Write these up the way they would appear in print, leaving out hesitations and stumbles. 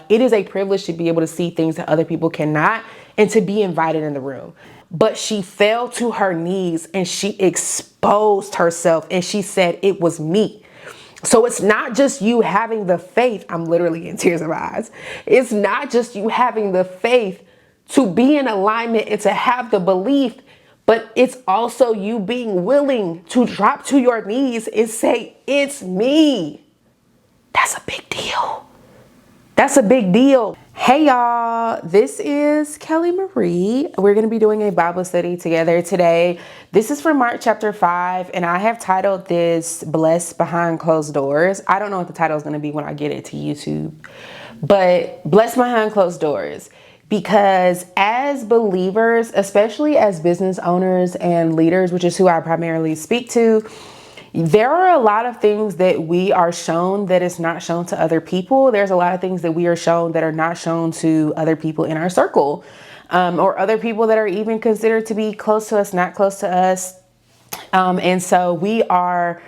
It is a privilege to be able to see things that other people cannot and to be invited in the room. But she fell to her knees and she exposed herself and she said, it was me. So it's not just you having the faith. I'm literally in tears in my eyes. It's not just you having the faith to be in alignment and to have the belief, but it's also you being willing to drop to your knees and say, it's me. That's a big deal. That's a big deal. Hey y'all, this is Kelly Marie. We're going to be doing a Bible study together today. This is from Mark chapter 5, and I have titled this Blessed Behind Closed Doors. I don't know what the title is going to be when I get it to YouTube, but Blessed Behind Closed Doors. Because as believers, especially as business owners and leaders, which is who I primarily speak to, there are a lot of things that we are shown that is not shown to other people. There's a lot of things that we are shown that are not shown to other people in our circle, or other people that are even considered to be close to us, not close to us. And so we are,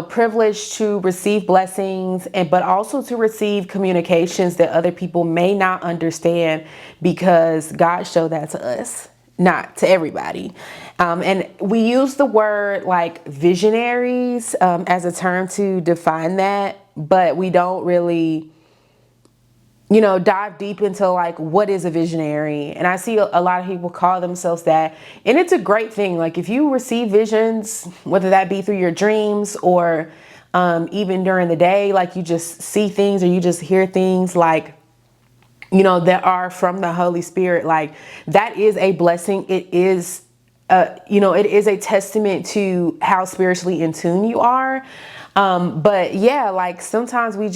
privileged to receive blessings but also to receive communications that other people may not understand because God showed that to us, not to everybody. And we use the word like visionaries as a term to define that, but we don't really, dive deep into like, what is a visionary? And I see a lot of people call themselves that. And it's a great thing. Like if you receive visions, whether that be through your dreams or even during the day, like you just see things or you just hear things like, that are from the Holy Spirit, like that is a blessing. It is, it is a testament to how spiritually in tune you are. But yeah, like sometimes we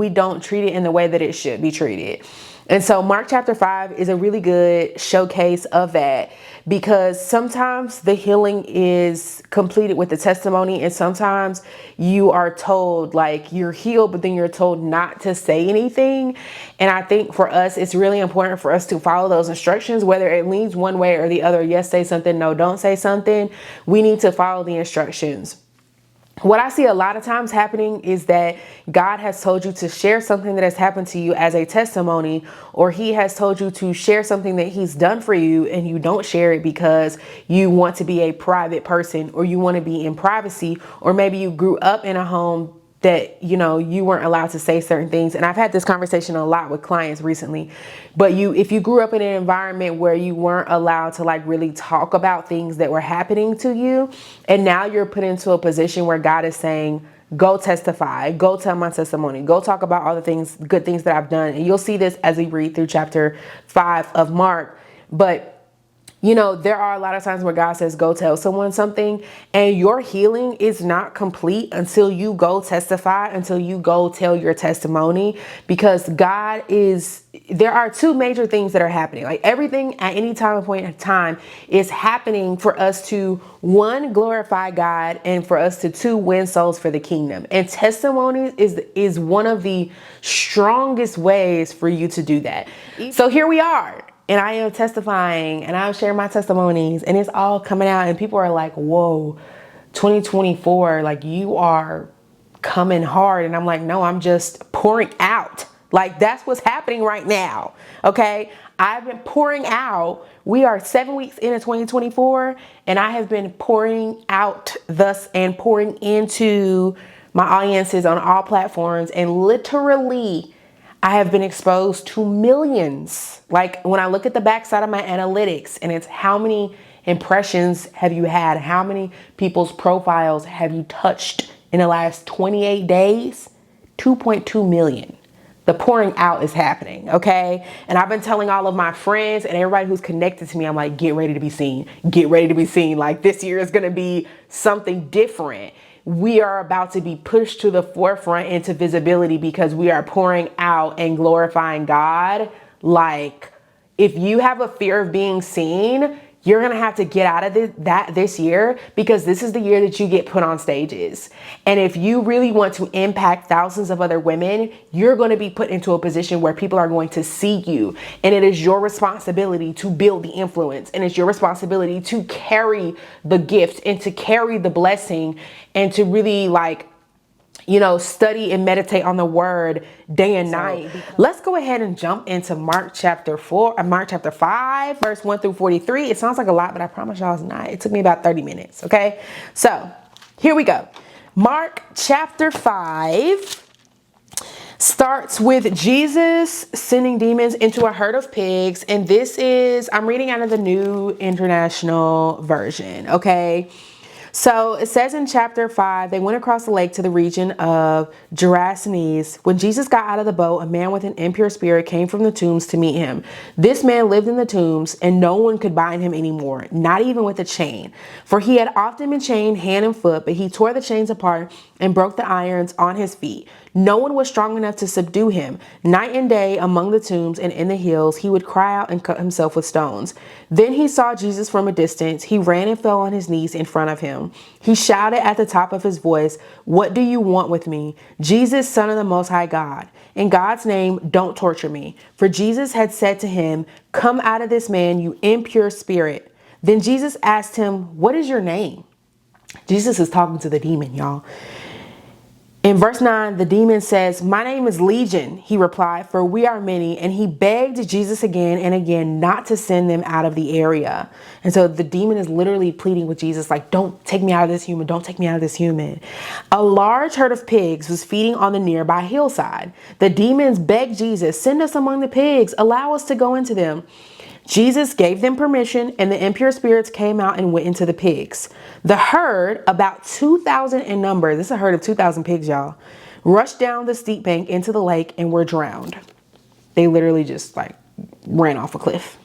don't treat it in the way that it should be treated. And so Mark chapter 5 is a really good showcase of that, because sometimes the healing is completed with the testimony. And sometimes you are told like you're healed, but then you're told not to say anything. And I think for us, it's really important for us to follow those instructions, whether it leans one way or the other. Yes, say something. No, don't say something. We need to follow the instructions. What I see a lot of times happening is that God has told you to share something that has happened to you as a testimony, or he has told you to share something that he's done for you and you don't share it because you want to be a private person or you want to be in privacy, or maybe you grew up in a home that, you weren't allowed to say certain things. And I've had this conversation a lot with clients recently, but if you grew up in an environment where you weren't allowed to like really talk about things that were happening to you, and now you're put into a position where God is saying, go testify, go tell my testimony, go talk about all the things, good things that I've done. And you'll see this as we read through chapter 5 of Mark. But there are a lot of times where God says, go tell someone something, and your healing is not complete until you go testify, until you go tell your testimony, because there are two major things that are happening. Like everything at any point in time is happening for us to, one, glorify God, and for us to, two, win souls for the kingdom. And testimony is one of the strongest ways for you to do that. So here we are. And I am testifying and I'm sharing my testimonies and it's all coming out and people are like, whoa, 2024, like you are coming hard. And I'm like, no, I'm just pouring out. Like that's what's happening right now. Okay. I've been pouring out. We are 7 weeks into 2024 and I have been pouring out thus and pouring into my audiences on all platforms, and literally I have been exposed to millions. Like when I look at the backside of my analytics and it's how many impressions have you had? How many people's profiles have you touched in the last 28 days? 2.2 million. The pouring out is happening, okay? And I've been telling all of my friends and everybody who's connected to me, I'm like, get ready to be seen. Get ready to be seen. Like this year is going to be something different. We are about to be pushed to the forefront into visibility because we are pouring out and glorifying God. Like if you have a fear of being seen, you're going to have to get out of that this year, because this is the year that you get put on stages. And if you really want to impact thousands of other women, you're going to be put into a position where people are going to see you. And it is your responsibility to build the influence. And it's your responsibility to carry the gift and to carry the blessing and to really like study and meditate on the word day and night. Let's go ahead and jump into Mark chapter 5, verse 1 through 43. It sounds like a lot, but I promise y'all it's not. It took me about 30 minutes. Okay. So here we go. Mark chapter 5 starts with Jesus sending demons into a herd of pigs. And I'm reading out of the New International Version. Okay. So it says in chapter 5, they went across the lake to the region of Gerasenes. When Jesus got out of the boat, a man with an impure spirit came from the tombs to meet him. This man lived in the tombs, and no one could bind him anymore, not even with a chain. For he had often been chained hand and foot, but he tore the chains apart and broke the irons on his feet. No one was strong enough to subdue him. Night and day among the tombs and in the hills, he would cry out and cut himself with stones. Then he saw Jesus from a distance. He ran and fell on his knees in front of him. He shouted at the top of his voice, "What do you want with me? Jesus, Son of the Most High God. In God's name, don't torture me." For Jesus had said to him, "Come out of this man, you impure spirit." Then Jesus asked him, "What is your name?" Jesus is talking to the demon, y'all. In verse 9, the demon says, "My name is Legion," he replied, "for we are many." And he begged Jesus again and again not to send them out of the area. And so the demon is literally pleading with Jesus, like, "Don't take me out of this human. Don't take me out of this human." A large herd of pigs was feeding on the nearby hillside. The demons begged Jesus, "Send us among the pigs. Allow us to go into them." Jesus gave them permission, and the impure spirits came out and went into the pigs. The herd, about 2,000 in number, this is a herd of 2,000 pigs, y'all, rushed down the steep bank into the lake and were drowned. They literally just ran off a cliff.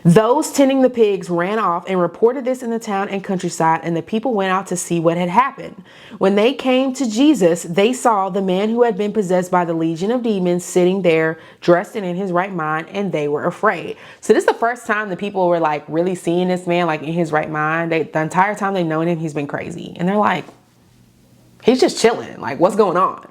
Those tending the pigs ran off and reported this in the town and countryside, and the people went out to see what had happened. When they came to Jesus, they saw the man who had been possessed by the legion of demons sitting there, dressed and in his right mind, and they were afraid. So this is the first time the people were really seeing this man in his right mind. The entire time they've known him, he's been crazy. And they're like, he's just chilling. What's going on?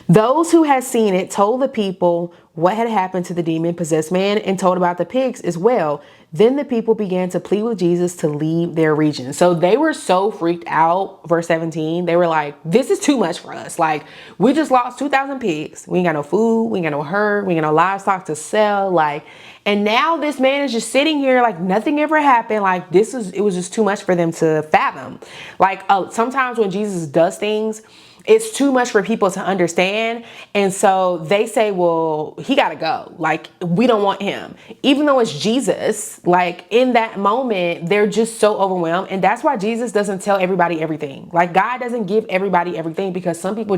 Those who had seen it told the people what had happened to the demon-possessed man and told about the pigs as well. Then the people began to plead with Jesus to leave their region. So they were so freaked out. Verse 17, they were like, "This is too much for us. We just lost 2,000 pigs. We ain't got no food. We ain't got no herd. We ain't got no livestock to sell. And now this man is just sitting here nothing ever happened. It was just too much for them to fathom." Sometimes when Jesus does things, it's too much for people to understand. And so they say, well, he got to go. We don't want him. Even though it's Jesus, in that moment, they're just so overwhelmed. And that's why Jesus doesn't tell everybody everything. God doesn't give everybody everything, because some people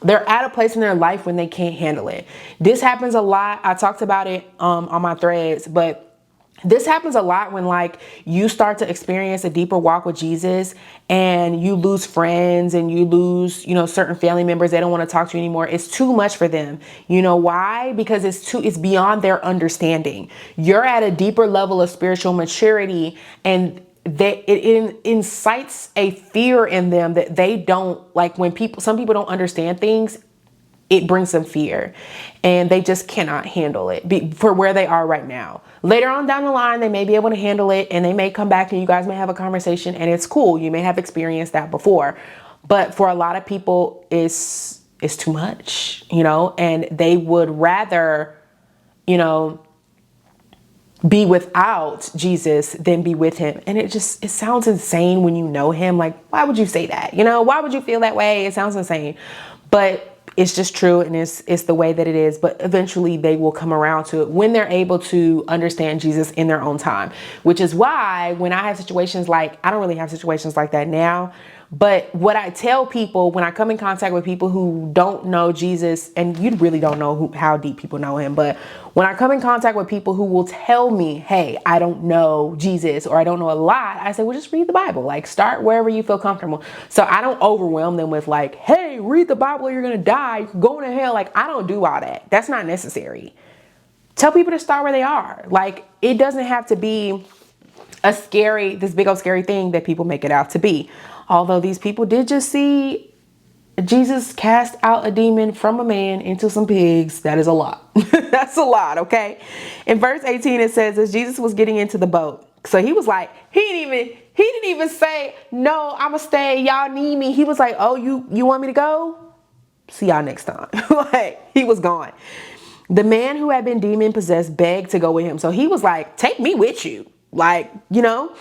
they're at a place in their life when they can't handle it. This happens a lot. I talked about it on my threads, but this happens a lot when you start to experience a deeper walk with Jesus and you lose friends and you lose, certain family members. They don't want to talk to you anymore. It's too much for them. You know why? Because it's beyond their understanding. You're at a deeper level of spiritual maturity, and it incites a fear in them that they don't some people don't understand things. It brings them fear, and they just cannot handle it for where they are right now. Later on down the line, they may be able to handle it, and they may come back and you guys may have a conversation, and it's cool. You may have experienced that before, but for a lot of people, it's too much, and they would rather, be without Jesus than be with him. And it sounds insane when you know him. Why would you say that? Why would you feel that way? It sounds insane, but it's just true, and it's the way that it is. But eventually they will come around to it when they're able to understand Jesus in their own time, which is why when I have situations I don't really have situations like that now, but what I tell people when I come in contact with people who don't know Jesus, and you really don't know how deep people know him, but when I come in contact with people who will tell me, "Hey, I don't know Jesus," or "I don't know a lot," I say, well, just read the Bible. Start wherever you feel comfortable. So I don't overwhelm them with "Hey, read the Bible or you're going to die. You're going to hell." I don't do all that. That's not necessary. Tell people to start where they are. It doesn't have to be this big old scary thing that people make it out to be. Although these people did just see Jesus cast out a demon from a man into some pigs. That is a lot. That's a lot, okay? In verse 18, it says, as Jesus was getting into the boat, So he was like, he didn't even say, no, I'ma stay, y'all need me. He was like, oh, you want me to go? See y'all next time. Like, he was gone. The man who had been demon possessed begged to go with him. So he was like, take me with you. Like, you know.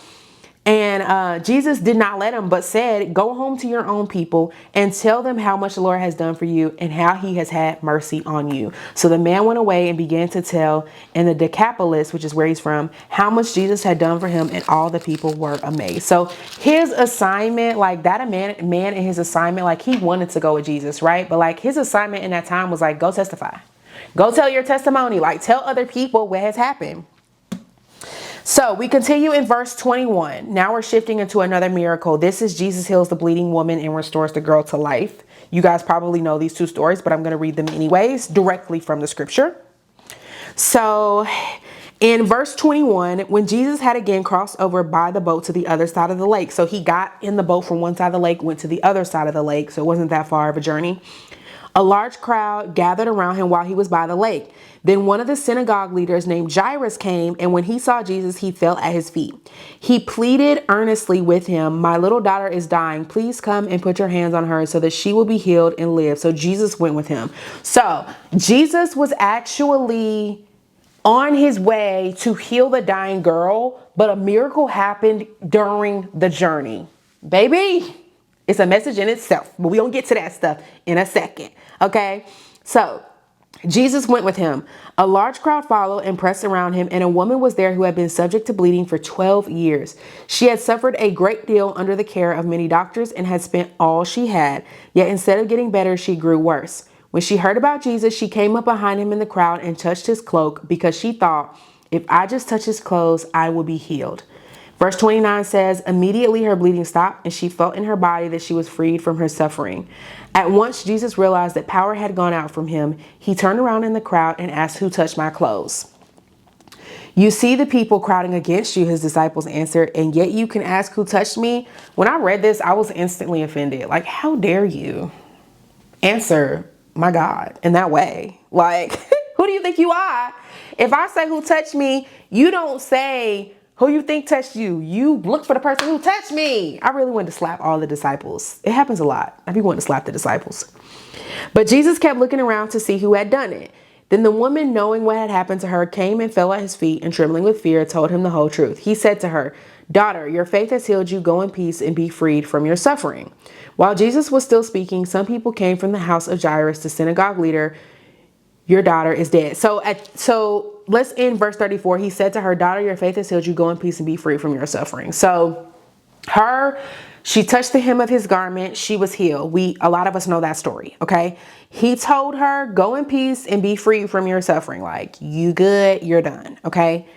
And Jesus did not let him, but said, go home to your own people and tell them how much the Lord has done for you and how he has had mercy on you. So the man went away and began to tell in the Decapolis, which is where he's from, how much Jesus had done for him, and all the people were amazed. So his assignment, like that man in his assignment, like he wanted to go with Jesus, right? But like his assignment in that time was like, go testify. Go tell your testimony, like tell other people what has happened. So we continue in verse 21. Now we're shifting into another miracle. This is Jesus heals the bleeding woman and restores the girl to life. You guys probably know these two stories, but I'm going to read them anyways, directly from the scripture. So in verse 21, when Jesus had again crossed over by the boat to the other side of the lake. So he got in the boat from one side of the lake, went to the other side of the lake. So it wasn't that far of a journey. A large crowd gathered around him while he was by the lake. Then one of the synagogue leaders named Jairus came, and when he saw Jesus, he fell at his feet. He pleaded earnestly with him, my little daughter is dying. Please come and put your hands on her so that she will be healed and live. So Jesus went with him. So Jesus was actually on his way to heal the dying girl, but a miracle happened during the journey. Baby, it's a message in itself, but we don't get to that stuff in a second. Okay, so Jesus went with him. A large crowd followed and pressed around him, and a woman was there who had been subject to bleeding for 12 years. She had suffered a great deal under the care of many doctors and had spent all she had. Yet instead of getting better, she grew worse. When she heard about Jesus, she came up behind him in the crowd and touched his cloak because she thought, if I just touch his clothes, I will be healed. Verse 29 says, immediately her bleeding stopped and she felt in her body that she was freed from her suffering. At once, Jesus realized that power had gone out from him. He turned around in the crowd and asked, who touched my clothes? You see the people crowding against you, his disciples answered, and yet you can ask who touched me? When I read this, I was instantly offended. Like, how dare you answer my God in that way? Like, who do you think you are? If I say who touched me, you don't say who you think touched you. You look for the person who touched me. I really wanted to slap all the disciples. It happens a lot. I be wanting to slap the disciples. But Jesus kept looking around to see who had done it. Then the woman, knowing what had happened to her, came and fell at his feet and trembling with fear, told him the whole truth. He said to her, daughter, your faith has healed you. Go in peace and be freed from your suffering. While Jesus was still speaking, some people came from the house of Jairus, the synagogue leader. Your daughter is dead. So let's end verse 34. He said to her, daughter, your faith has healed you. Go in peace and be free from your suffering. So she touched the hem of his garment. She was healed. A lot of us know that story. Okay. He told her, go in peace and be free from your suffering. Like, you good, you're done. Okay.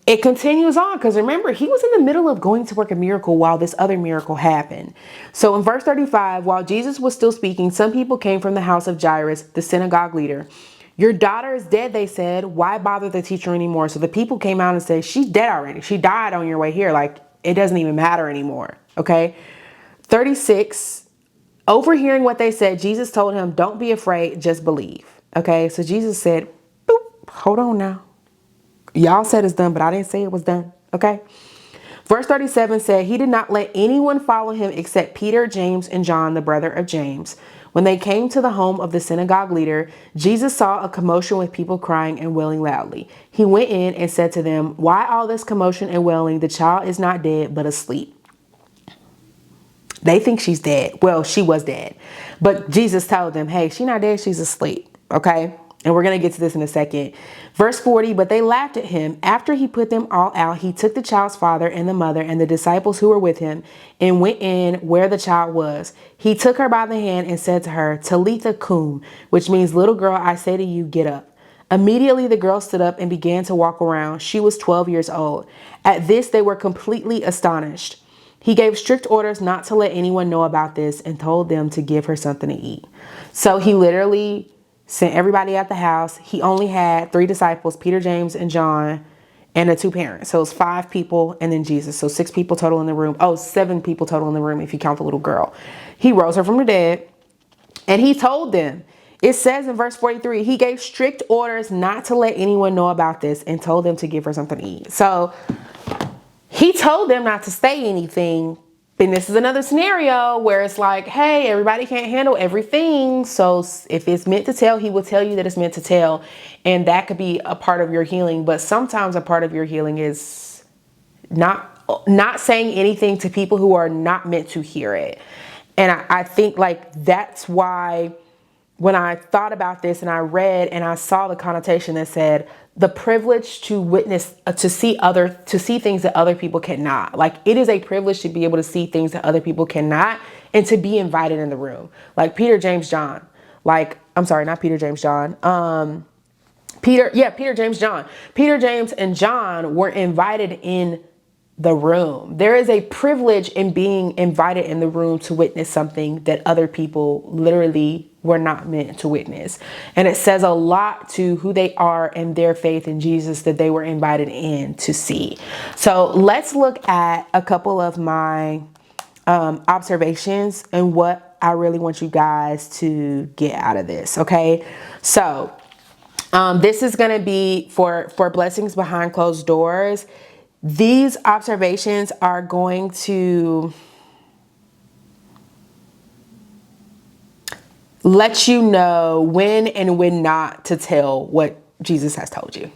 It continues on because remember, he was in the middle of going to work a miracle while this other miracle happened. So in verse 35, while Jesus was still speaking, some people came from the house of Jairus, the synagogue leader. Your daughter is dead, they said. Why bother the teacher anymore? So the people came out and said, she's dead already. She died on your way here. Like, it doesn't even matter anymore. Okay. 36, overhearing what they said, Jesus told him, don't be afraid, just believe. Okay. So Jesus said, boop, hold on now. Y'all said it's done, but I didn't say it was done. Okay. Verse 37 said, he did not let anyone follow him except Peter, James, and John, the brother of James. When they came to the home of the synagogue leader, Jesus saw a commotion with people crying and wailing loudly. He went in and said to them, why all this commotion and wailing? The child is not dead, but asleep. They think she's dead. Well, she was dead. But Jesus told them, hey, she's not dead. She's asleep. Okay. And we're going to get to this in a second. Verse 40, but they laughed at him. After he put them all out, he took the child's father and the mother and the disciples who were with him and went in where the child was. He took her by the hand and said to her, Talitha cum, which means, little girl, I say to you, get up. Immediately the girl stood up and began to walk around. She was 12 years old. At this, they were completely astonished. He gave strict orders not to let anyone know about this and told them to give her something to eat. So he literally sent everybody out the house. He only had 3 disciples, Peter, James, and John, and the 2 parents. So it's 5 people and then Jesus. So 6 people total in the room. 7 people total in the room if you count the little girl. He rose her from the dead and he told them, it says in verse 43, he gave strict orders not to let anyone know about this and told them to give her something to eat. So he told them not to say anything. And this is another scenario where it's like, hey, everybody can't handle everything. So if it's meant to tell, he will tell you that it's meant to tell. And that could be a part of your healing. But sometimes a part of your healing is not saying anything to people who are not meant to hear it. And I think like that's why when I thought about this and I read and I saw the connotation that said the privilege to witness, to see things that other people cannot. Like, it is a privilege to be able to see things that other people cannot and to be invited in the room. Like Peter, James, John. Like, I'm sorry, not Peter, James, John. Peter, James, John. Peter, James, and John were invited in the room. There is a privilege in being invited in the room to witness something that other people literally were not meant to witness. And it says a lot to who they are and their faith in Jesus that they were invited in to see. So let's look at a couple of my observations and what I really want you guys to get out of this. Okay. So this is going to be for blessings behind closed doors. These observations are going to let you know when and when not to tell what Jesus has told you,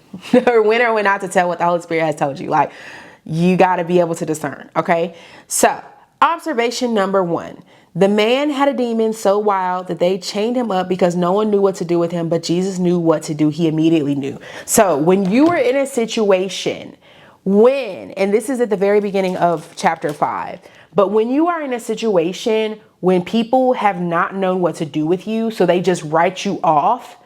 or when not to tell what the Holy Spirit has told you. Like, you got to be able to discern. Okay. So observation number 1, the man had a demon so wild that they chained him up because no one knew what to do with him, but Jesus knew what to do. He immediately knew. So when you are in a situation and this is at the very beginning of chapter 5, but when you are in a situation when people have not known what to do with you, so they just write you off,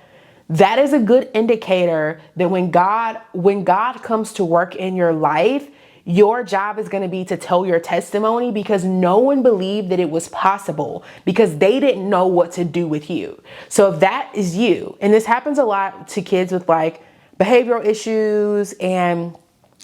that is a good indicator that when God comes to work in your life, your job is going to be to tell your testimony, because no one believed that it was possible because they didn't know what to do with you. So if that is you, and this happens a lot to kids with like behavioral issues and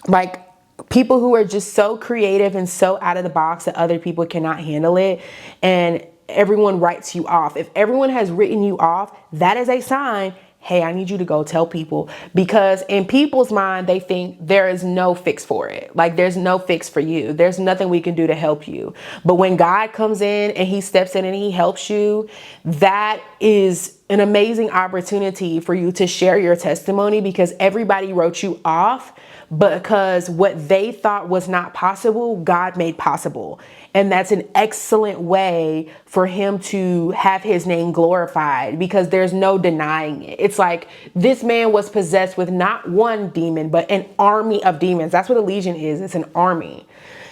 like people who are just so creative and so out of the box that other people cannot handle it, and everyone writes you off. If everyone has written you off, that is a sign, hey, I need you to go tell people, because in people's mind, they think there is no fix for it. Like, there's no fix for you. There's nothing we can do to help you. But when God comes in and he steps in and he helps you, that is an amazing opportunity for you to share your testimony, because everybody wrote you off, because what they thought was not possible, God made possible. And that's an excellent way for him to have his name glorified, because there's no denying it. It's like this man was possessed with not one demon, but an army of demons. That's what a legion is. It's an army.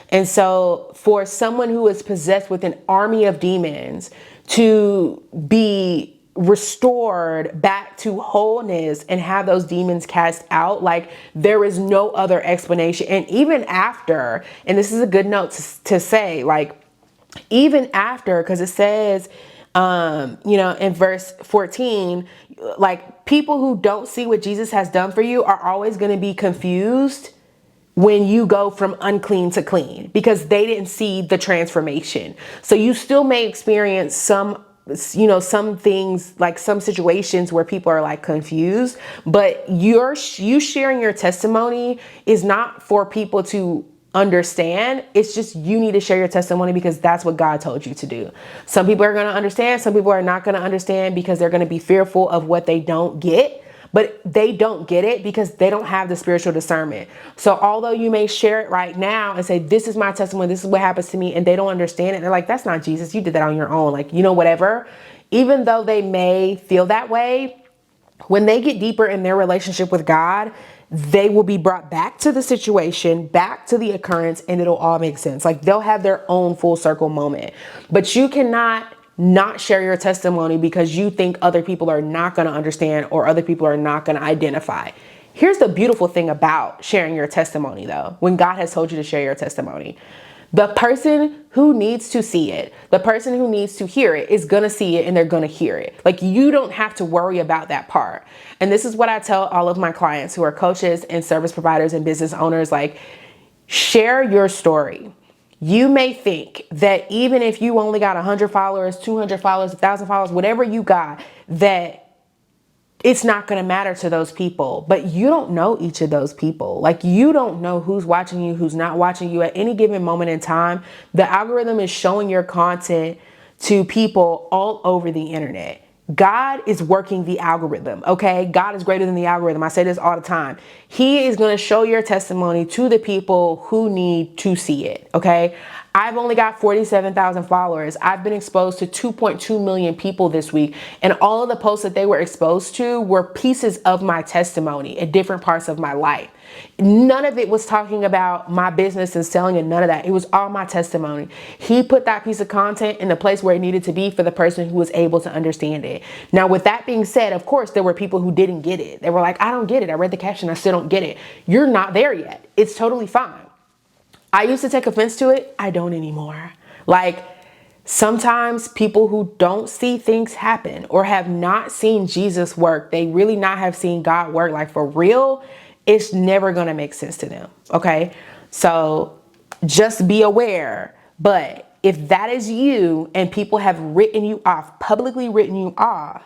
And so for someone who is possessed with an army of demons to be restored back to wholeness and have those demons cast out, like, there is no other explanation. And even after, and this is a good note to say, like, even after, because it says, in verse 14, like, people who don't see what Jesus has done for you are always going to be confused when you go from unclean to clean, because they didn't see the transformation. So you still may experience some things, like some situations where people are like confused, but you sharing your testimony is not for people to understand. It's just, you need to share your testimony because that's what God told you to do. Some people are going to understand. Some people are not going to understand because they're going to be fearful of what they don't get. But they don't get it because they don't have the spiritual discernment. So although you may share it right now and say, this is my testimony, this is what happens to me, and they don't understand it, they're like, that's not Jesus. You did that on your own. Like, whatever. Even though they may feel that way, when they get deeper in their relationship with God, they will be brought back to the situation, back to the occurrence, and it'll all make sense. Like, they'll have their own full circle moment. But you cannot not share your testimony because you think other people are not going to understand or other people are not going to identify. Here's the beautiful thing about sharing your testimony, though, when God has told you to share your testimony. The person who needs to see it, the person who needs to hear it is going to see it and they're going to hear it. Like, you don't have to worry about that part. And this is what I tell all of my clients who are coaches and service providers and business owners, like, share your story. You may think that even if you only got 100 followers, 200 followers, 1,000 followers, whatever you got, that it's not going to matter to those people. But you don't know each of those people. Like, you don't know who's watching you, who's not watching you at any given moment in time. The algorithm is showing your content to people all over the internet. God is working the algorithm, okay? God is greater than the algorithm. I say this all the time. He is going to show your testimony to the people who need to see it, okay? I've only got 47,000 followers. I've been exposed to 2.2 million people this week, and all of the posts that they were exposed to were pieces of my testimony at different parts of my life. None of it was talking about my business and selling and none of that. It was all my testimony. He put that piece of content in the place where it needed to be for the person who was able to understand it. Now, with that being said, of course, there were people who didn't get it. They were like, I don't get it. I read the caption. I still don't get it. You're not there yet. It's totally fine. I used to take offense to it. I don't anymore. Like, sometimes people who don't see things happen or have not seen Jesus work, they really not have seen God work, like for real, it's never going to make sense to them. Okay. So just be aware. But if that is you and people have written you off, publicly written you off,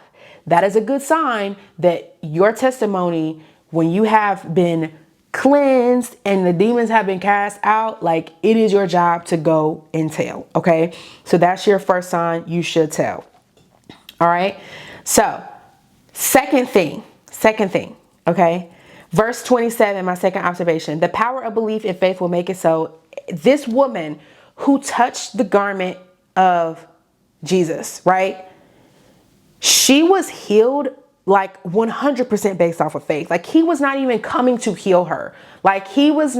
that is a good sign that your testimony, when you have been cleansed and the demons have been cast out, like, it is your job to go and tell. Okay. So that's your first sign. You should tell. All right. So second thing. Okay. Verse 27, my second observation, the power of belief and faith will make it so. This woman who touched the garment of Jesus, right? She was healed like 100% based off of faith. Like, he was not even coming to heal her. Like, Jesus's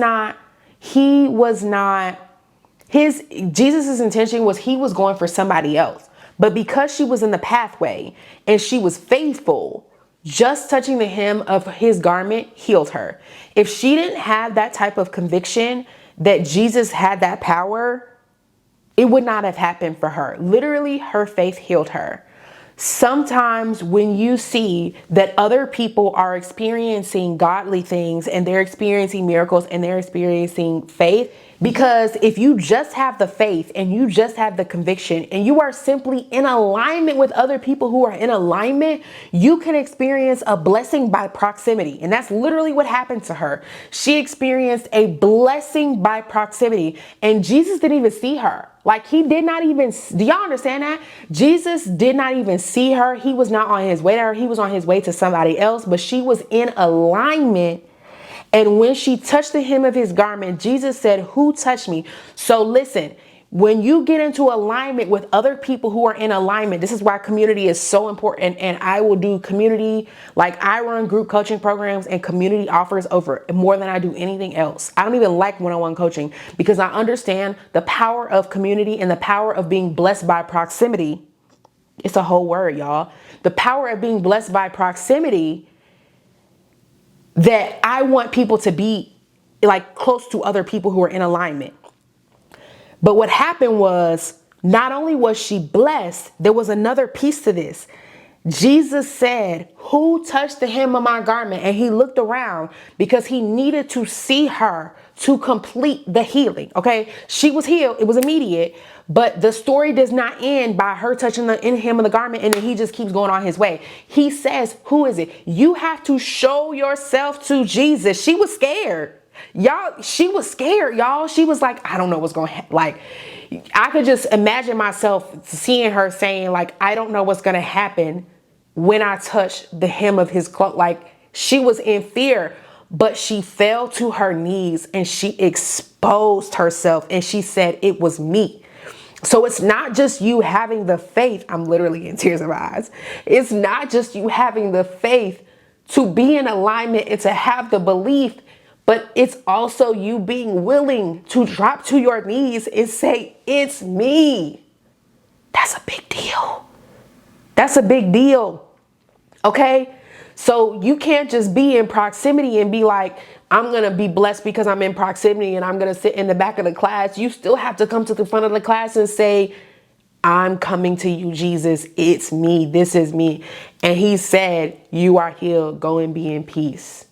intention was he was going for somebody else. But because she was in the pathway and she was faithful, just touching the hem of his garment healed her. If she didn't have that type of conviction that Jesus had that power, it would not have happened for her. Literally, her faith healed her. Sometimes when you see that other people are experiencing godly things and they're experiencing miracles and they're experiencing faith, because if you just have the faith and you just have the conviction and you are simply in alignment with other people who are in alignment, you can experience a blessing by proximity. And that's literally what happened to her. She experienced a blessing by proximity, and Jesus didn't even see her. Like, he did not even, do y'all understand that? Jesus did not even see her. He was not on his way to her. He was on his way to somebody else, but she was in alignment. And when she touched the hem of his garment, Jesus said, who touched me? So listen, when you get into alignment with other people who are in alignment, this is why community is so important. And I will do community, like, I run group coaching programs and community offers over more than I do anything else. I don't even like one-on-one coaching because I understand the power of community and the power of being blessed by proximity. It's a whole word, y'all. The power of being blessed by proximity, that I want people to be like close to other people who are in alignment. But what happened was, not only was she blessed, there was another piece to this. Jesus said, who touched the hem of my garment? And he looked around because he needed to see her to complete the healing. Okay. She was healed. It was immediate, but the story does not end by her touching the hem of the garment and then he just keeps going on his way. He says, who is it? You have to show yourself to Jesus. She was scared. Y'all, she was scared, y'all. She was like, I don't know what's going to happen. Like, I could just imagine myself seeing her saying, like, I don't know what's going to happen when I touch the hem of his cloak. Like, she was in fear, but she fell to her knees and she exposed herself and she said, it was me. So it's not just you having the faith. I'm literally in tears in my eyes. It's not just you having the faith to be in alignment and to have the belief, but it's also you being willing to drop to your knees and say, it's me. That's a big deal. That's a big deal. Okay. So you can't just be in proximity and be like, I'm going to be blessed because I'm in proximity and I'm going to sit in the back of the class. You still have to come to the front of the class and say, I'm coming to you, Jesus. It's me. This is me. And he said, you are healed. Go and be in peace.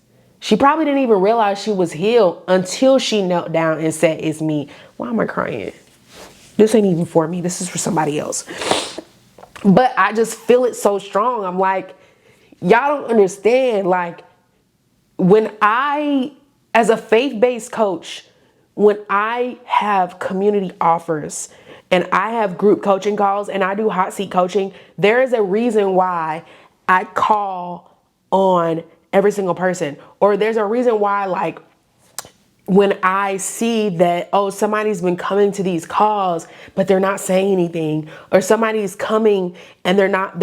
She probably didn't even realize she was healed until she knelt down and said, it's me. Why am I crying? This ain't even for me. This is for somebody else. But I just feel it so strong. I'm like, y'all don't understand. Like, when I, as a faith-based coach, when I have community offers and I have group coaching calls and I do hot seat coaching, there is a reason why I call on every single person. Or there's a reason why, like, when I see that, oh, somebody's been coming to these calls, but they're not saying anything, or somebody's coming and they're not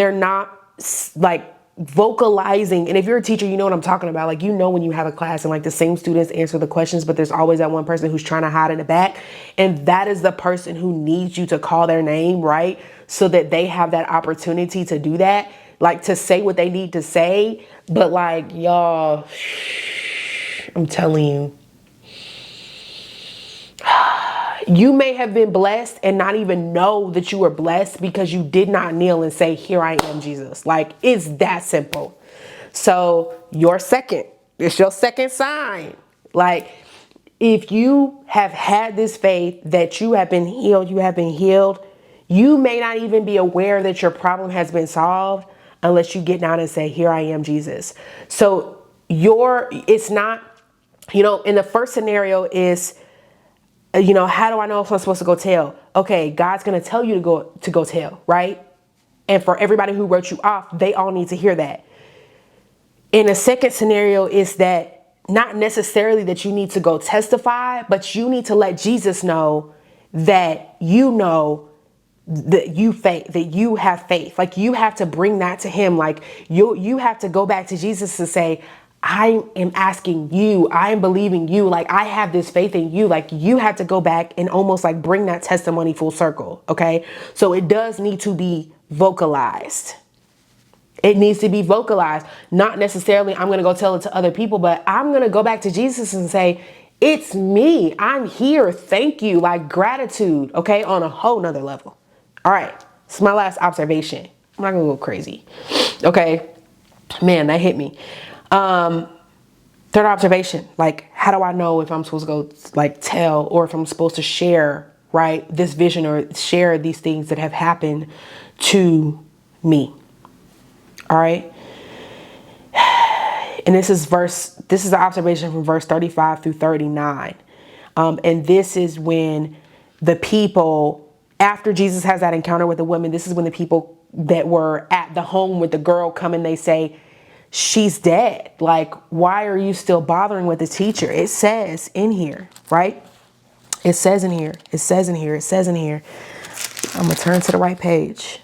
like vocalizing. And if you're a teacher, you know what I'm talking about. Like, you know, when you have a class and like the same students answer the questions, but there's always that one person who's trying to hide in the back. And that is the person who needs you to call their name, right? So that they have that opportunity to do that, like to say what they need to say. But like, y'all, I'm telling you, you may have been blessed and not even know that you were blessed because you did not kneel and say, here I am, Jesus. Like, it's that simple. So it's your second sign. Like, if you have had this faith that you have been healed, you may not even be aware that your problem has been solved unless you get down and say, here I am, Jesus. So it's not, in the first scenario is, how do I know if I'm supposed to go tell? Okay, God's going to tell you to go tell, right? And for everybody who wrote you off, they all need to hear that. In the second scenario is that not necessarily that you need to go testify, but you need to let Jesus know that that you have faith. Like, you have to bring that to him. Like, you have to go back to Jesus and say, I am asking you, I am believing you, like, I have this faith in you. Like, you have to go back and almost like bring that testimony full circle. Okay. So it does need to be vocalized. It needs to be vocalized. Not necessarily I'm going to go tell it to other people, but I'm going to go back to Jesus and say, it's me. I'm here. Thank you. Like, gratitude. Okay. On a whole nother level. All right. It's my last observation. I'm not going to go crazy. Okay. Man, that hit me. Third observation, like, how do I know if I'm supposed to go like tell, or if I'm supposed to share, right, this vision, or share these things that have happened to me? All right. And this is the observation from verse 35 through 39. And this is when the people, after Jesus has that encounter with the woman, this is when the people that were at the home with the girl come and they say, she's dead. Like, why are you still bothering with the teacher? It says in here, right? It says in here. I'm going to turn to the right page.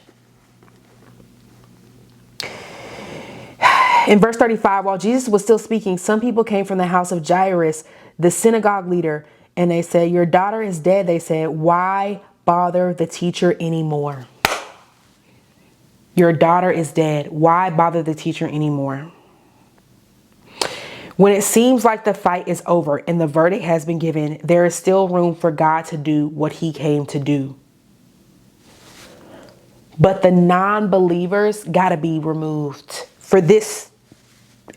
In verse 35, while Jesus was still speaking, some people came from the house of Jairus, the synagogue leader, and they said, your daughter is dead. They said, why bother the teacher anymore? Your daughter is dead. Why bother the teacher anymore? When it seems like the fight is over and the verdict has been given, there is still room for God to do what he came to do. But the non-believers got to be removed. For this,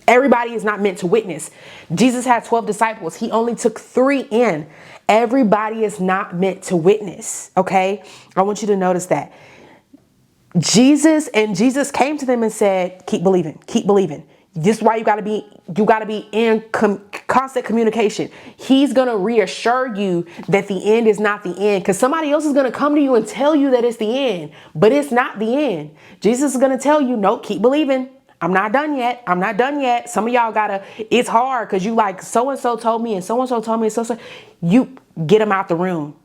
everybody is not meant to witness. Jesus had 12 disciples. He only took 3 in. Everybody is not meant to witness. Okay? I want you to notice that. Jesus came to them and said, keep believing, keep believing. This is why you got to be in constant communication. He's going to reassure you that the end is not the end, because somebody else is going to come to you and tell you that it's the end, but it's not the end. Jesus is going to tell you, no, keep believing. I'm not done yet. I'm not done yet. Some of y'all it's hard because you like, so-and-so told me and so-and-so told me and so-and-so. You get them out the room,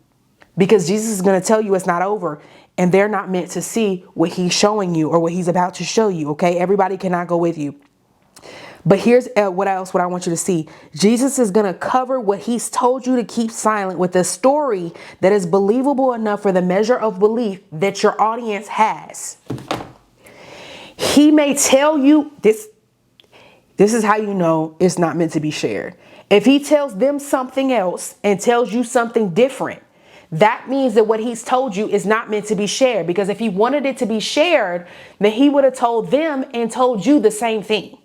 because Jesus is going to tell you it's not over. And they're not meant to see what he's showing you or what he's about to show you. Okay. Everybody cannot go with you. But here's what I want you to see. Jesus is going to cover what he's told you to keep silent with a story that is believable enough for the measure of belief that your audience has. He may tell you this. This is how you know it's not meant to be shared. If he tells them something else and tells you something different, that means that what he's told you is not meant to be shared. Because if he wanted it to be shared, then he would have told them and told you the same thing.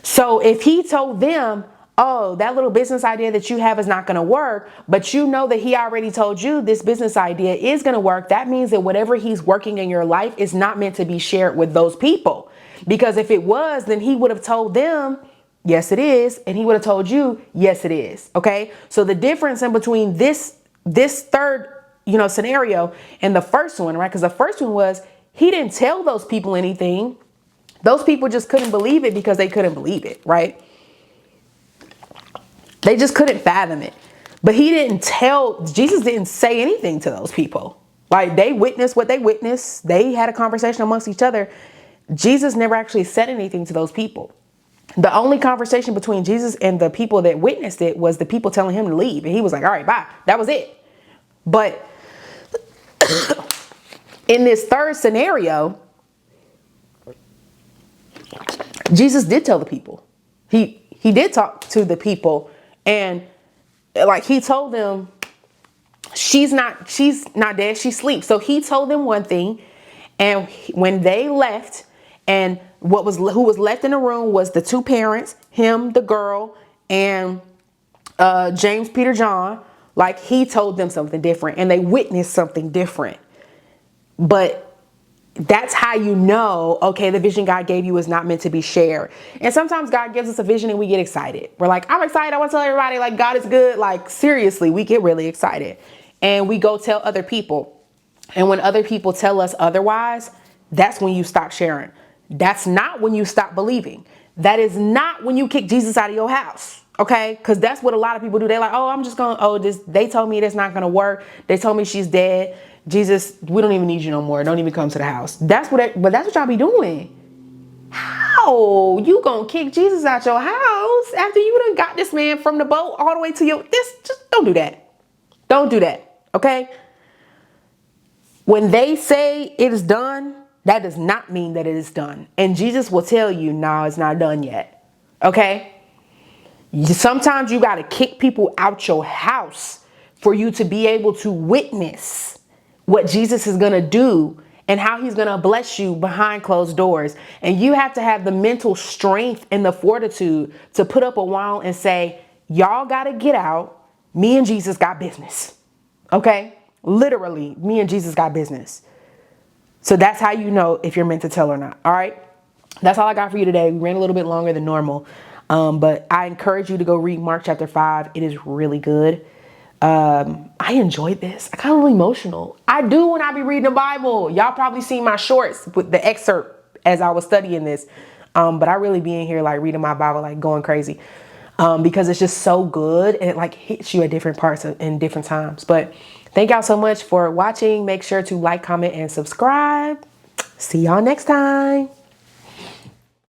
So if he told them, oh, that little business idea that you have is not going to work, but you know that he already told you this business idea is going to work, that means that whatever he's working in your life is not meant to be shared with those people. Because if it was, then he would have told them, yes, it is. And he would have told you, yes, it is. Okay. So the difference in between this third, scenario and the first one, right? Because the first one was he didn't tell those people anything. Those people just couldn't believe it because they couldn't believe it, right? They just couldn't fathom it. But Jesus didn't say anything to those people. Like, they witnessed what they witnessed. They had a conversation amongst each other. Jesus never actually said anything to those people. The only conversation between Jesus and the people that witnessed it was the people telling him to leave. And he was like, all right, bye. That was it. But in this third scenario, Jesus did tell the people. He did talk to the people, and like he told them, she's not dead, she sleeps. So he told them one thing, and when they left, and who was left in the room was the two parents, him, the girl, and James, Peter, John. Like, he told them something different, and they witnessed something different. But that's how you know, okay, the vision God gave you is not meant to be shared. And sometimes God gives us a vision and we get excited. We're like, I'm excited. I want to tell everybody, like, God is good. Like, seriously, we get really excited. And we go tell other people. And when other people tell us otherwise, that's when you stop sharing. That's not when you stop believing. That is not when you kick Jesus out of your house. Okay? Because that's what a lot of people do. They're like, they told me it's not going to work. They told me she's dead. Jesus, we don't even need you no more. Don't even come to the house. But that's what y'all be doing. How you gonna kick Jesus out your house after you done got this man from the boat all the way to just don't do that. Don't do that. Okay? When they say it is done, that does not mean that it is done. And Jesus will tell you, no, it's not done yet. Okay? Sometimes you got to kick people out your house for you to be able to witness what Jesus is going to do and how he's going to bless you behind closed doors. And you have to have the mental strength and the fortitude to put up a wall and say, y'all got to get out. Me and Jesus got business. Okay? Literally, me and Jesus got business. So that's how you know if you're meant to tell or not. All right? That's all I got for you today. We ran a little bit longer than normal. But I encourage you to go read Mark chapter 5. It is really good. I enjoyed this. I got a little emotional. I do when I be reading the Bible. Y'all probably seen my shorts with the excerpt as I was studying this. But I really be in here like reading my Bible, like going crazy. Because it's just so good and it like hits you at different parts in different times. But thank y'all so much for watching. Make sure to like, comment, and subscribe. See y'all next time.